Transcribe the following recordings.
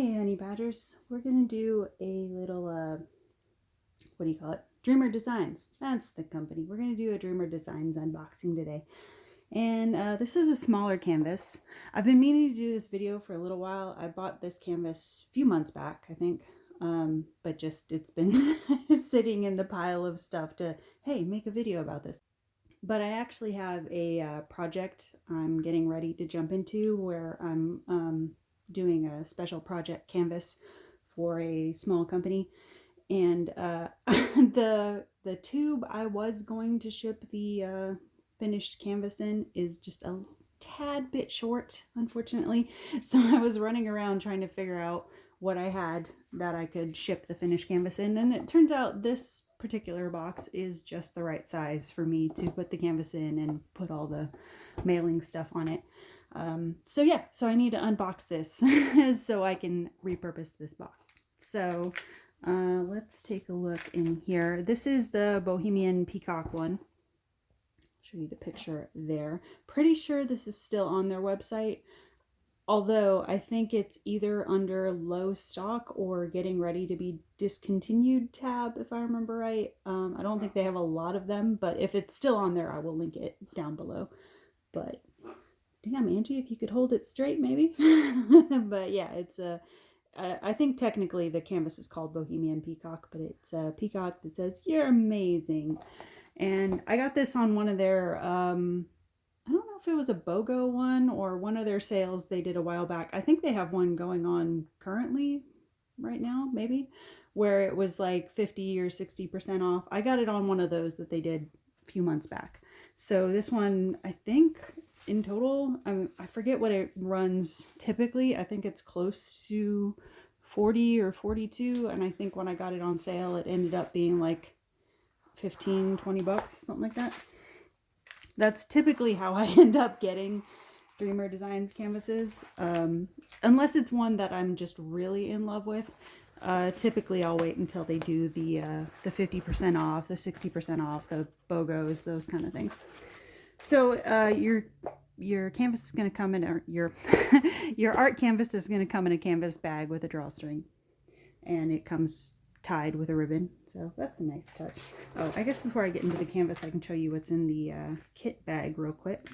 Hey honey badgers, we're gonna do a little what do you call it, Dreamer Designs. That's the company. We're gonna do a Dreamer Designs unboxing today, and this is a smaller canvas. I've been meaning to do this video for a little while. I bought this canvas a few months back, I think, but just it's been sitting in the pile of stuff to, hey, make a video about this. But I actually have a project I'm getting ready to jump into where I'm doing a special project canvas for a small company, and the tube I was going to ship the finished canvas in is just a tad bit short, unfortunately. So I was running around trying to figure out what I had that I could ship the finished canvas in, and it turns out this particular box is just the right size for me to put the canvas in and put all the mailing stuff on it. So yeah, so I need to unbox this so I can repurpose this box. So let's take a look in here. This is the Bohemian Peacock one. I'll show you the picture there. Pretty sure this is still on their website, although I think it's either under low stock or getting ready to be discontinued tab, if I remember right. I don't think they have a lot of them, but if it's still on there, I will link it down below. But damn, Angie, if you could hold it straight, maybe. But yeah, it's I think technically the canvas is called Bohemian Peacock, but it's a peacock that says, "You're amazing." And I got this on one of their, I don't know if it was a BOGO one or one of their sales they did a while back. I think they have one going on currently right now, maybe, where it was like 50 or 60% off. I got it on one of those that they did a few months back. So this one, I think in total, I forget what it runs typically. I think it's close to 40 or 42, and I think when I got it on sale it ended up being like 15-20 bucks, something like that. That's typically how I end up getting Dreamer Designs canvases, unless it's one that I'm just really in love with. Typically I'll wait until they do the 50% off, the 60% off, the BOGOs, those kind of things. So your canvas is going to come in, or your your art canvas is going to come in a canvas bag with a drawstring, and it comes tied with a ribbon, so that's a nice touch. Oh, I guess before I get into the canvas, I can show you what's in the kit bag real quick.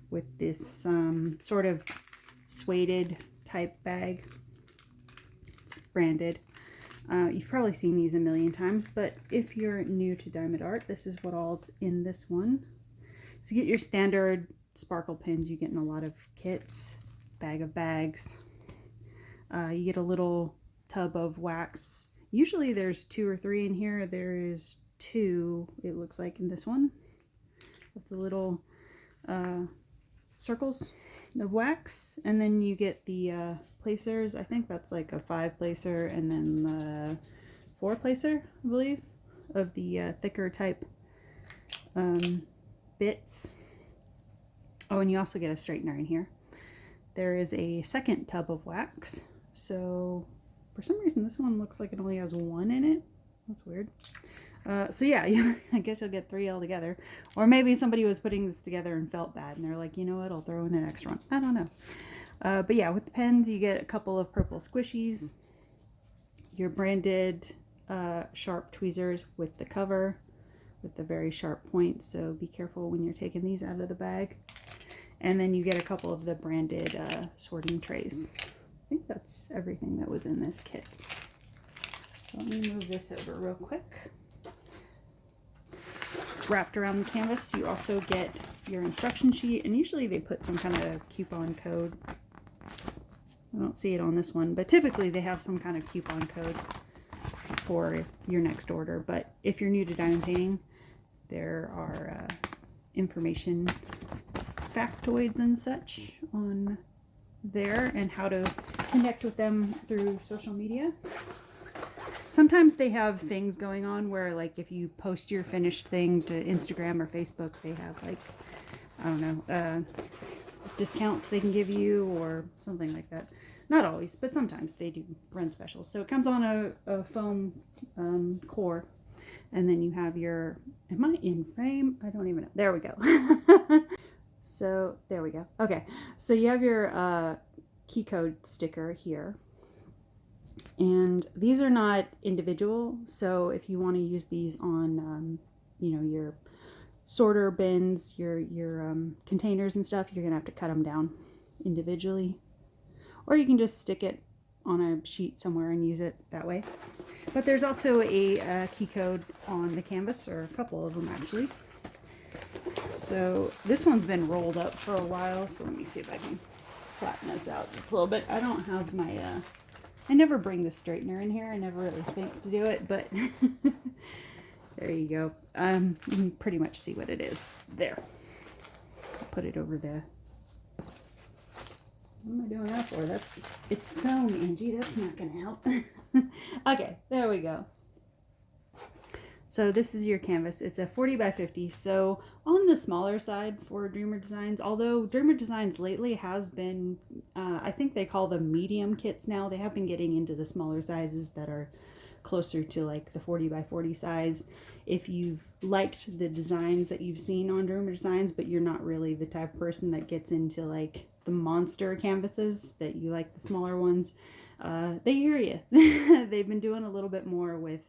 With this sort of suede type bag, it's branded. You've probably seen these a million times, but if you're new to diamond art, this is what all's in this one. So you get your standard sparkle pins you get in a lot of kits, bag of bags. You get a little tub of wax. Usually there's 2 or 3 in here. There is 2, it looks like, in this one, with the little circles of wax. And then you get the placers. I think that's like a 5 placer, and then the 4 placer, I believe, of the thicker type bits. Oh, and you also get a straightener in here. There is a second tub of wax. So for some reason this one looks like it only has 1 in it. That's weird. So yeah, I guess you'll get 3 altogether. Or maybe somebody was putting this together and felt bad, and they're like, you know what, I'll throw in an extra one. I don't know. But yeah, with the pens, you get a couple of purple squishies, your branded sharp tweezers with the cover, with the very sharp point, so be careful when you're taking these out of the bag. And then you get a couple of the branded sorting trays. I think that's everything that was in this kit. So let me move this over real quick. Wrapped around the canvas, you also get your instruction sheet, and usually they put some kind of coupon code. I don't see it on this one, but typically they have some kind of coupon code for your next order. But if you're new to diamond painting, there are information factoids and such on there, and how to connect with them through social media. Sometimes they have things going on where, like, if you post your finished thing to Instagram or Facebook, they have, like, I don't know, discounts they can give you or something like that. Not always, but sometimes they do run specials. So it comes on a foam core, and then you have your, am I in frame? I don't even know. There we go. So there we go. Okay, so you have your key code sticker here. And these are not individual, so if you want to use these on, you know, your sorter bins, your containers and stuff, you're gonna have to cut them down individually, or you can just stick it on a sheet somewhere and use it that way. But there's also a key code on the canvas, or a couple of them actually. So this one's been rolled up for a while, so let me see if I can flatten this out just a little bit. I don't have my I never bring the straightener in here. I never really think to do it, but there you go. You can pretty much see what it is. There. I'll put it over there. What am I doing that for? It's foam, Angie. That's not going to help. Okay, there we go. So this is your canvas. It's a 40 by 50. So on the smaller side for Dreamer Designs, although Dreamer Designs lately has been, I think they call them medium kits now. They have been getting into the smaller sizes that are closer to like the 40 by 40 size. If you've liked the designs that you've seen on Dreamer Designs, but you're not really the type of person that gets into like the monster canvases, that you like the smaller ones, they hear you. They've been doing a little bit more with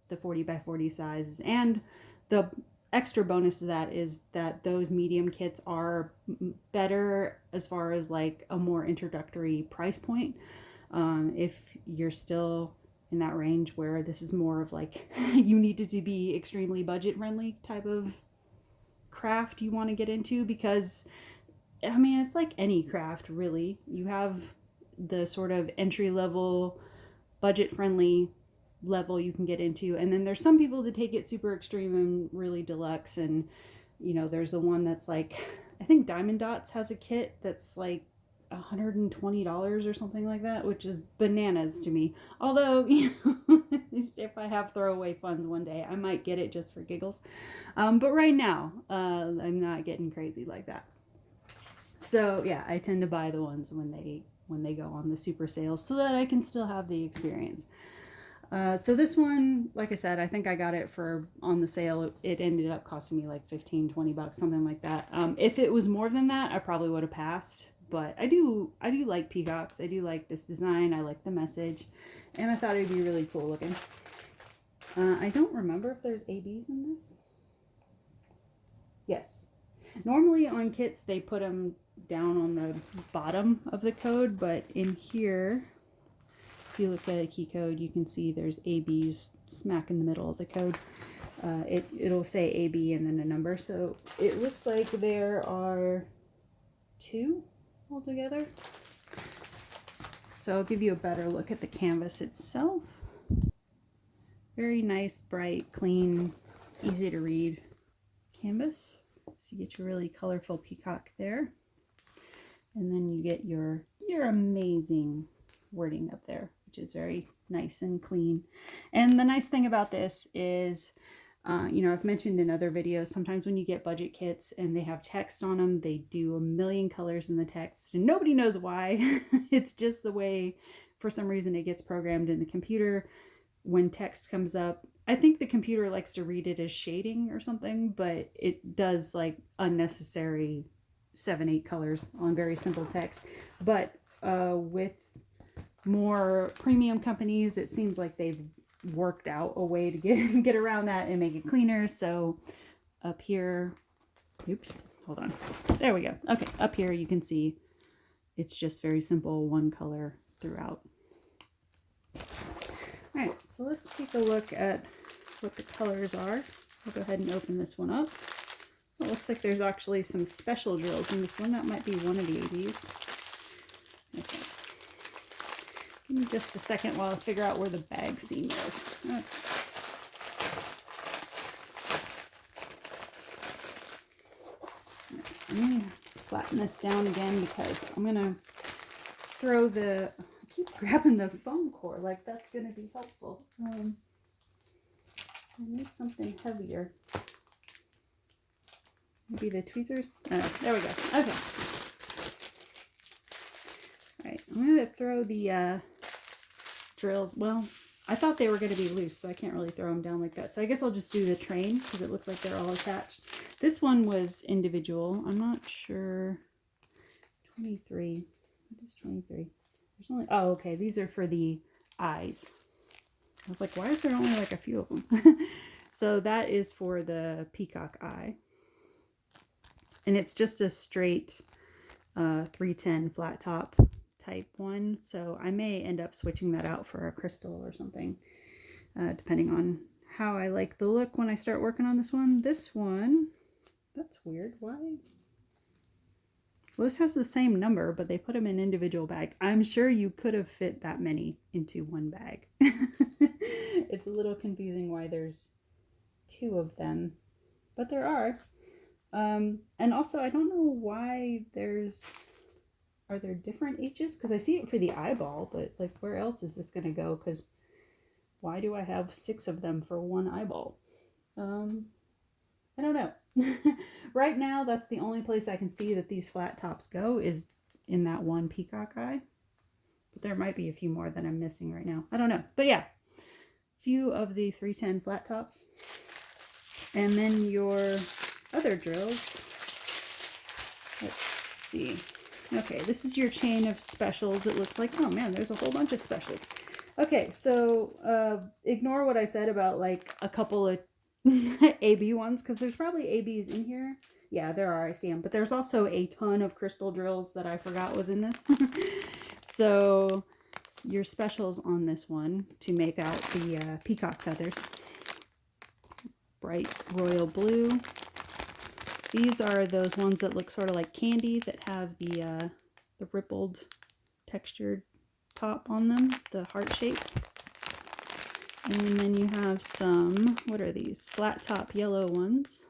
the 40 by 40 sizes, and the extra bonus to that is that those medium kits are better as far as like a more introductory price point. If you're still in that range where this is more of like you need it to be extremely budget friendly type of craft you want to get into, because I mean it's like any craft really. You have the sort of entry level budget friendly level you can get into, and then there's some people that take it super extreme and really deluxe, and you know there's the one that's like, I think Diamond Dots has a kit that's like $120 or something like that, which is bananas to me. Although, you know, if I have throwaway funds one day, I might get it just for giggles. But right now, I'm not getting crazy like that. So yeah, I tend to buy the ones when they go on the super sales so that I can still have the experience. So this one, like I said, I think I got it for on the sale. It ended up costing me like 15, 20 bucks, something like that. If it was more than that, I probably would have passed. But I do like peacocks. I do like this design. I like the message, and I thought it'd be really cool looking. I don't remember if there's ABs in this. Yes. Normally on kits they put them down on the bottom of the code, but in here, if you look at a key code, you can see there's ABs smack in the middle of the code. It'll say AB and then a number. So it looks like there are 2 altogether. So I'll give you a better look at the canvas itself. Very nice, bright, clean, easy to read canvas. So you get your really colorful peacock there. And then you get your amazing wording up there, which is very nice and clean. And the nice thing about this is, you know, I've mentioned in other videos, sometimes when you get budget kits and they have text on them, they do a million colors in the text and nobody knows why. It's just the way, for some reason, it gets programmed in the computer. When text comes up, I think the computer likes to read it as shading or something, but it does like unnecessary 7-8 colors on very simple text. But with more premium companies, it seems like they've worked out a way to get around that and make it cleaner. So up here, oops, hold on, there we go. Okay, up here you can see it's just very simple, one color throughout. All right, so let's take a look at what the colors are. I'll go ahead and open this one up. It looks like there's actually some special drills in this one. That might be one of the ABs. Okay. Give me just a second while I figure out where the bag seam is. Okay. I'm going to flatten this down again because I'm going to throw the... I keep grabbing the foam core like that's going to be helpful. I need something heavier. Maybe the tweezers? Oh, there we go. Okay. Alright, I'm going to throw the drills. Well, I thought they were going to be loose, so I can't really throw them down like that. So I guess I'll just do the train because it looks like they're all attached. This one was individual. I'm not sure. 23. What is 23? There's only, oh, okay, these are for the eyes. I was like, why is there only like a few of them? So that is for the Peacock eye. And it's just a straight 310 flat top type one. So I may end up switching that out for a crystal or something, depending on how I like the look when I start working on this one. This one, that's weird. Why? Well, this has the same number, but they put them in individual bags. I'm sure you could have fit that many into one bag. It's a little confusing why there's two of them, but there are. And also, I don't know why are there different H's? Because I see it for the eyeball, but like where else is this going to go? Because why do I have 6 of them for one eyeball? I don't know. Right now, that's the only place I can see that these flat tops go is in that one Peacock eye. But there might be a few more that I'm missing right now. I don't know. But yeah, few of the 310 flat tops. And then your other drills. Let's see. Okay, this is your chain of specials. It looks like, oh man, there's a whole bunch of specials. Okay, so ignore what I said about like a couple of AB ones, because there's probably ABs in here. Yeah, there are, I see them. But there's also a ton of crystal drills that I forgot was in this. So your specials on this one to make out the peacock feathers. Bright royal blue. These are those ones that look sort of like candy that have the rippled textured top on them, the heart shape. And then you have some, what are these? Flat top yellow ones.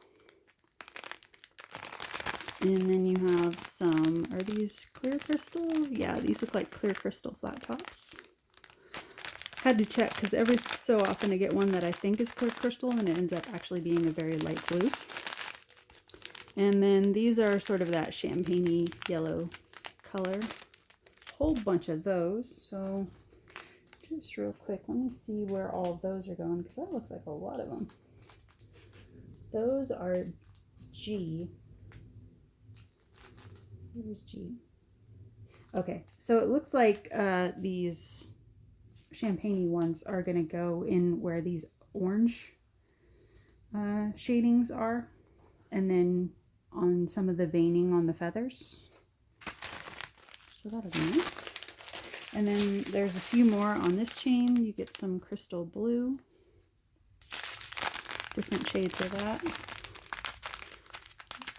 And then you have some, are these clear crystal? Yeah, these look like clear crystal flat tops. Had to check because every so often I get one that I think is clear crystal and it ends up actually being a very light blue. And then these are sort of that champagne-y yellow color. Whole bunch of those. So just real quick, let me see where all of those are going because that looks like a lot of them. Those are G. Where's G? Okay, so it looks like these champagne-y ones are going to go in where these orange shadings are, and then on some of the veining on the feathers. So that'll be nice. And then there's a few more on this chain. You get some crystal blue, different shades of that.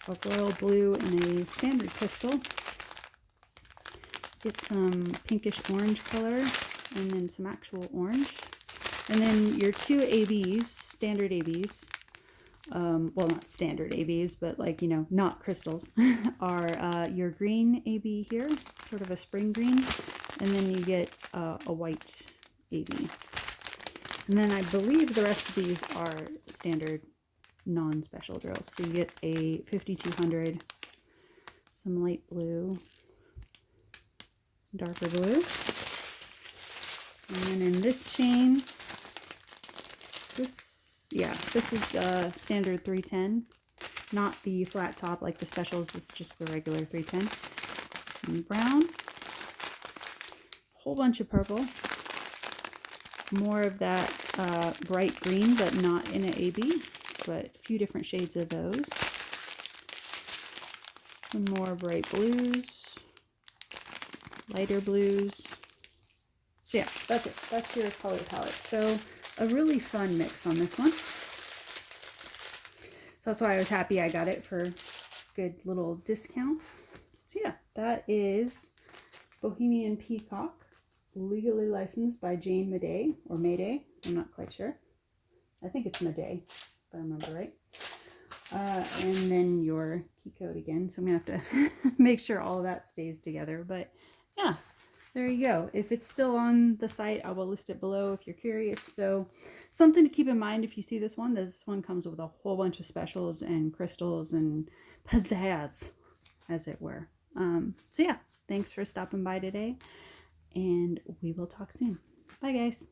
A royal blue and a standard crystal. Get some pinkish orange color and then some actual orange. And then your 2 ABs, standard ABs, well, not standard ABs, but like, you know, not crystals, are your green AB here, sort of a spring green, and then you get a white AB. And then I believe the rest of these are standard non-special drills. So you get a 5200, some light blue, some darker blue. And then in this chain, this is standard 310, not the flat top like the specials, it's just the regular 310. Some brown, whole bunch of purple, more of that bright green, but not in an AB, but a few different shades of those. Some more bright blues, lighter blues. So yeah, that's it. That's your color palette. So a really fun mix on this one. So that's why I was happy I got it for a good little discount. So yeah, that is Bohemian Peacock, legally licensed by Jane Madej, or Mayday, I'm not quite sure. I think it's Madej, if I remember right. And then your key code again, so I'm going to have to make sure all of that stays together. But yeah, there you go. If it's still on the site, I will list it below if you're curious. So something to keep in mind if you see this one comes with a whole bunch of specials and crystals and pizzazz, as it were. So yeah, thanks for stopping by today, and we will talk soon. Bye guys.